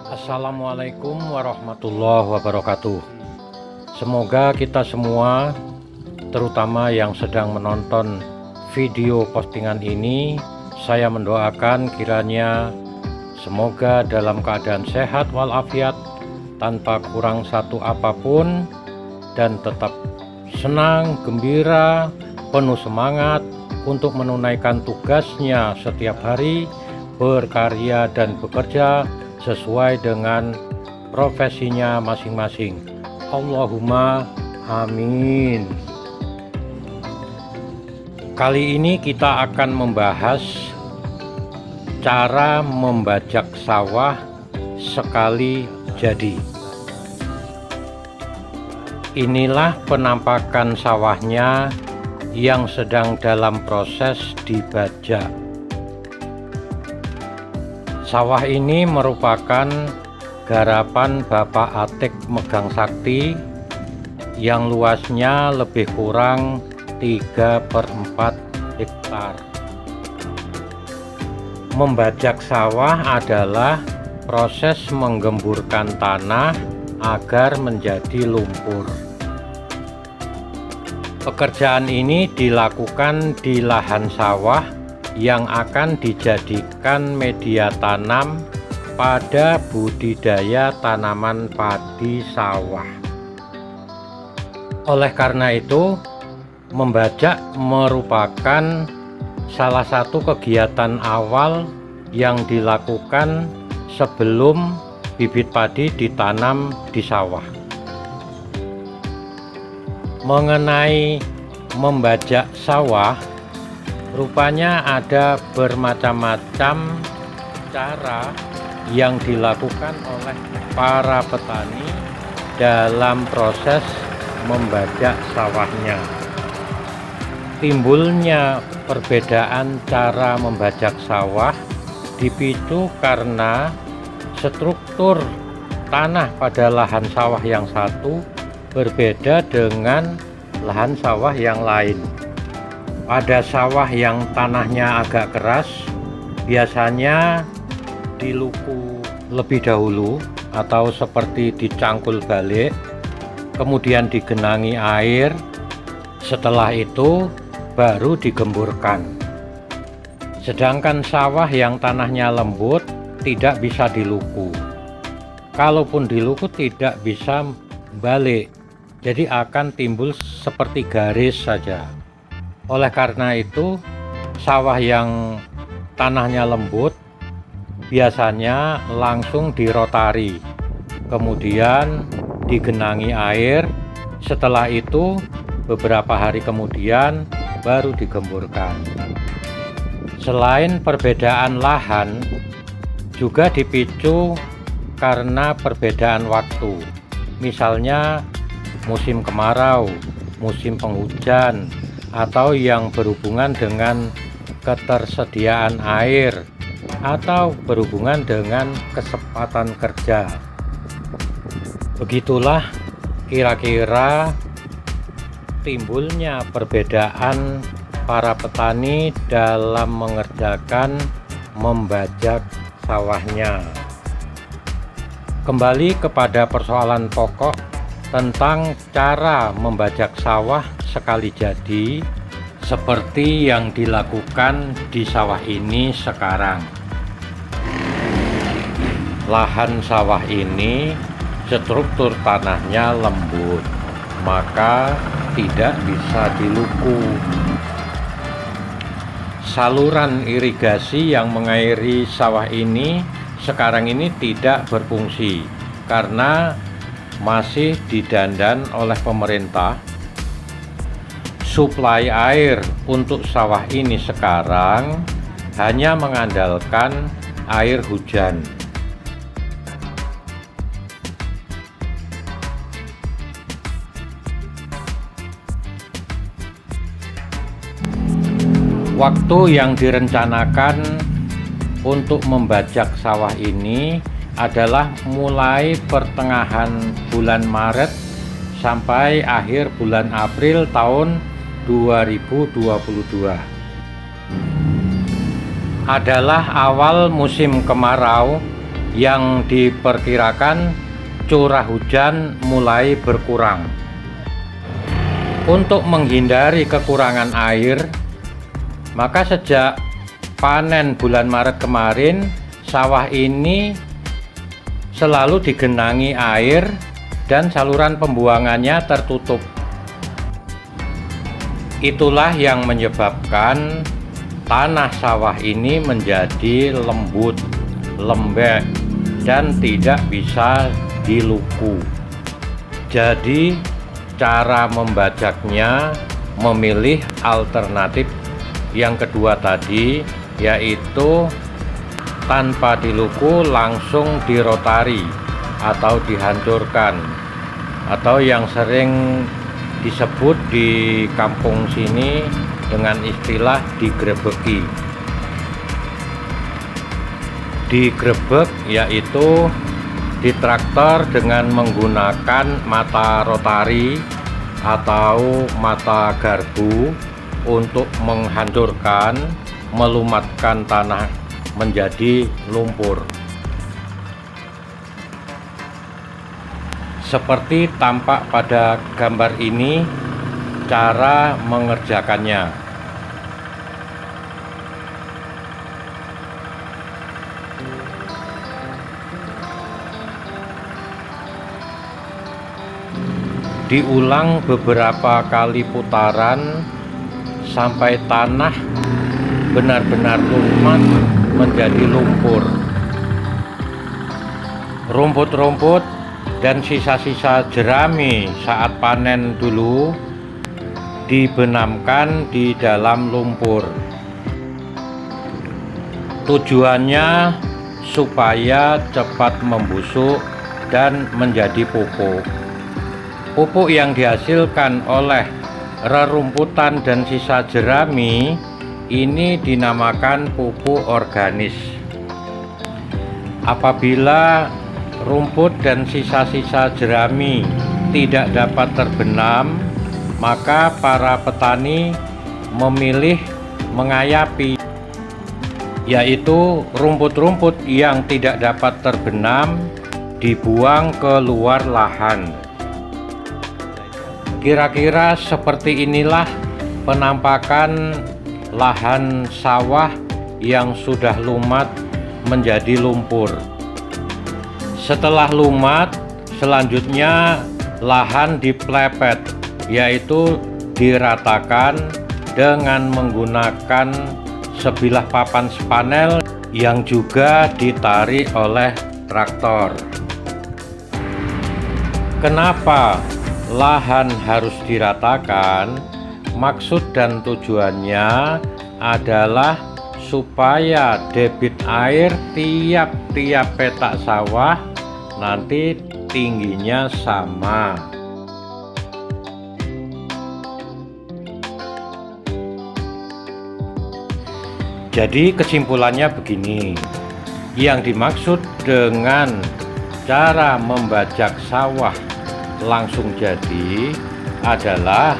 Assalamualaikum warahmatullahi wabarakatuh. Semoga kita semua, terutama yang sedang menonton video postingan ini, saya mendoakan kiranya semoga dalam keadaan sehat walafiat, tanpa kurang satu apapun, dan tetap senang, gembira, penuh semangat untuk menunaikan tugasnya setiap hari, berkarya dan bekerja sesuai dengan profesinya masing-masing. Allahumma amin. Kali ini kita akan membahas cara membajak sawah sekali jadi. Inilah penampakan sawahnya yang sedang dalam proses dibajak. Sawah ini merupakan garapan Bapak Atik Megang Sakti yang luasnya lebih kurang 3/4 hektar. Membajak sawah adalah proses menggemburkan tanah agar menjadi lumpur. Pekerjaan ini dilakukan di lahan sawah yang akan dijadikan media tanam pada budidaya tanaman padi sawah. Oleh karena itu, membajak merupakan salah satu kegiatan awal yang dilakukan sebelum bibit padi ditanam di sawah. Mengenai membajak sawah, rupanya ada bermacam-macam cara yang dilakukan oleh para petani dalam proses membajak sawahnya. Timbulnya perbedaan cara membajak sawah dipicu karena struktur tanah pada lahan sawah yang satu berbeda dengan lahan sawah yang lain. Pada sawah yang tanahnya agak keras, biasanya diluku lebih dahulu atau seperti dicangkul balik, kemudian digenangi air, setelah itu baru digemburkan. Sedangkan sawah yang tanahnya lembut tidak bisa diluku. Kalaupun diluku tidak bisa balik, jadi akan timbul seperti garis saja. Oleh karena itu, sawah yang tanahnya lembut biasanya langsung dirotari, kemudian digenangi air, setelah itu beberapa hari kemudian baru digemburkan. Selain perbedaan lahan, juga dipicu karena perbedaan waktu. Misalnya musim kemarau, musim penghujan, atau yang berhubungan dengan ketersediaan air atau berhubungan dengan kesempatan kerja. Begitulah kira-kira timbulnya perbedaan para petani dalam mengerjakan membajak sawahnya. Kembali kepada persoalan pokok tentang cara membajak sawah sekali jadi, seperti yang dilakukan di sawah ini sekarang. Lahan sawah ini struktur tanahnya lembut, maka tidak bisa diluku. Saluran irigasi yang mengairi sawah ini sekarang ini tidak berfungsi karena masih didandan oleh pemerintah. Suplai air untuk sawah ini sekarang hanya mengandalkan air hujan. Waktu yang direncanakan untuk membajak sawah ini adalah mulai pertengahan bulan Maret sampai akhir bulan April tahun 2022. adalah awal musim kemarau yang diperkirakan curah hujan mulai berkurang. Untuk menghindari kekurangan air, maka sejak panen bulan Maret kemarin, sawah ini selalu digenangi air dan saluran pembuangannya tertutup. Itulah yang menyebabkan tanah sawah ini menjadi lembut, lembek, dan tidak bisa diluku. Jadi cara membajaknya memilih alternatif yang kedua tadi, yaitu tanpa diluku langsung dirotari atau dihancurkan, atau yang sering disebut di kampung sini dengan istilah digrebeki. Digrebek yaitu ditraktor dengan menggunakan mata rotari atau mata garbu untuk menghancurkan, melumatkan tanah menjadi lumpur. Seperti tampak pada gambar ini cara mengerjakannya. Diulang beberapa kali putaran sampai tanah benar-benar lumat menjadi lumpur. Rumput-rumput dan sisa-sisa jerami saat panen dulu dibenamkan di dalam lumpur. Tujuannya supaya cepat membusuk dan menjadi pupuk. Pupuk yang dihasilkan oleh rerumputan dan sisa jerami ini dinamakan pupuk organis. Apabila rumput dan sisa-sisa jerami tidak dapat terbenam, maka para petani memilih mengayapi, yaitu rumput-rumput yang tidak dapat terbenam dibuang ke luar lahan. Kira-kira seperti inilah penampakan lahan sawah yang sudah lumat menjadi lumpur. Setelah lumat, selanjutnya lahan diplepet, yaitu diratakan dengan menggunakan sebilah papan spanel yang juga ditarik oleh traktor. Kenapa lahan harus diratakan? Maksud dan tujuannya adalah supaya debit air tiap-tiap petak sawah nanti tingginya sama. Jadi kesimpulannya begini, yang dimaksud dengan cara membajak sawah langsung jadi adalah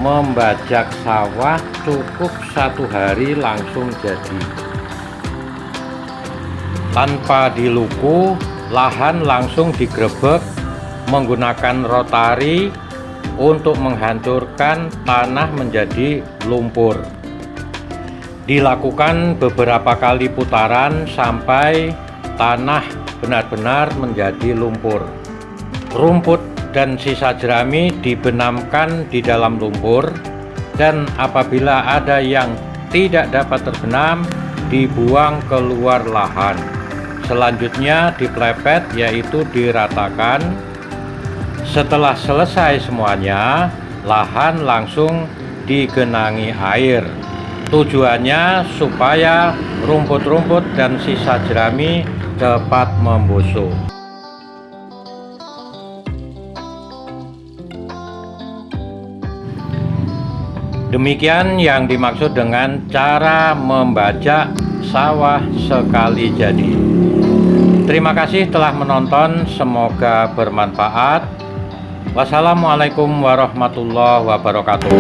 membajak sawah cukup 1 hari langsung jadi. Tanpa diluku, lahan langsung digrebek menggunakan rotari untuk menghancurkan tanah menjadi lumpur. Dilakukan beberapa kali putaran sampai tanah benar-benar menjadi lumpur. Rumput dan sisa jerami dibenamkan di dalam lumpur, dan apabila ada yang tidak dapat terbenam dibuang keluar lahan. Selanjutnya diplepet, yaitu diratakan. Setelah selesai semuanya, lahan langsung digenangi air. Tujuannya supaya rumput-rumput dan sisa jerami cepat membusuk. Demikian yang dimaksud dengan cara membajak sawah sekali jadi. Terima kasih telah menonton, semoga bermanfaat. Wassalamualaikum warahmatullahi wabarakatuh.